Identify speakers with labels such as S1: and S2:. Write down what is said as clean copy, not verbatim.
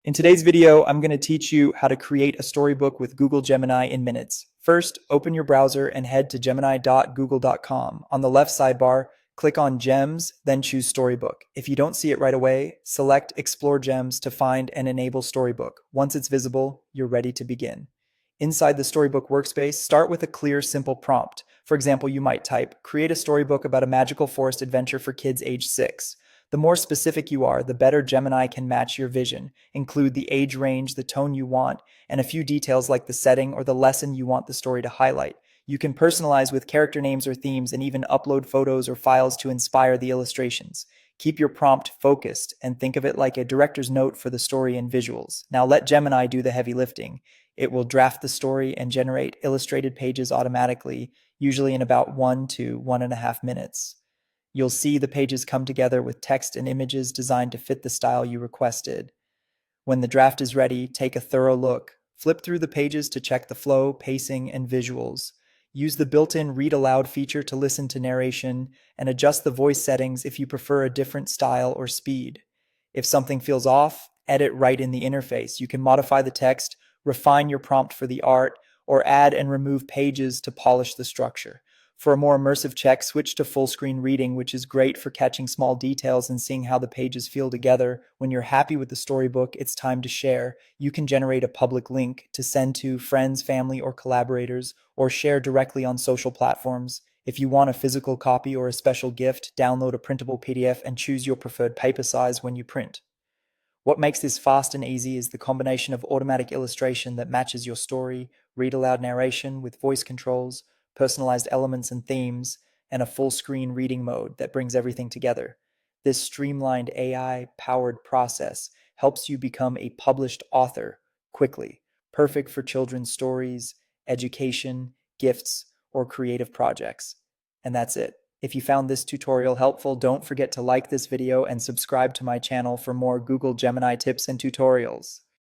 S1: In today's video, I'm going to teach you how to create a storybook with Google Gemini in minutes. First, open your browser and head to gemini.google.com. On the left sidebar, click on Gems, then choose Storybook. If you don't see it right away, select Explore Gems to find and enable Storybook. Once it's visible, you're ready to begin. Inside the Storybook workspace, start with a clear, simple prompt. For example, you might type, "Create a storybook about a magical forest adventure for kids age 6." The more specific you are, the better Gemini can match your vision. Include the age range, the tone you want, and a few details like the setting or the lesson you want the story to highlight. You can personalize with character names or themes and even upload photos or files to inspire the illustrations. Keep your prompt focused and think of it like a director's note for the story and visuals. Now let Gemini do the heavy lifting. It will draft the story and generate illustrated pages automatically, usually in about 1 to 1.5 minutes. You'll see the pages come together with text and images designed to fit the style you requested. When the draft is ready, take a thorough look. Flip through the pages to check the flow, pacing, and visuals. Use the built-in read aloud feature to listen to narration, and adjust the voice settings if you prefer a different style or speed. If something feels off, edit right in the interface. You can modify the text, refine your prompt for the art, or add and remove pages to polish the structure. For a more immersive check, switch to full screen reading, which is great for catching small details and seeing how the pages feel together. When you're happy with the storybook, it's time to share. You can generate a public link to send to friends, family, or collaborators, or share directly on social platforms. If you want a physical copy or a special gift, download a printable PDF and choose your preferred paper size when you print. What makes this fast and easy is the combination of automatic illustration that matches your story, read aloud narration with voice controls, personalized elements and themes, and a full screen reading mode that brings everything together. This streamlined AI powered process helps you become a published author quickly, perfect for children's stories, education, gifts, or creative projects. And that's it. If you found this tutorial helpful, don't forget to like this video and subscribe to my channel for more Google Gemini tips and tutorials.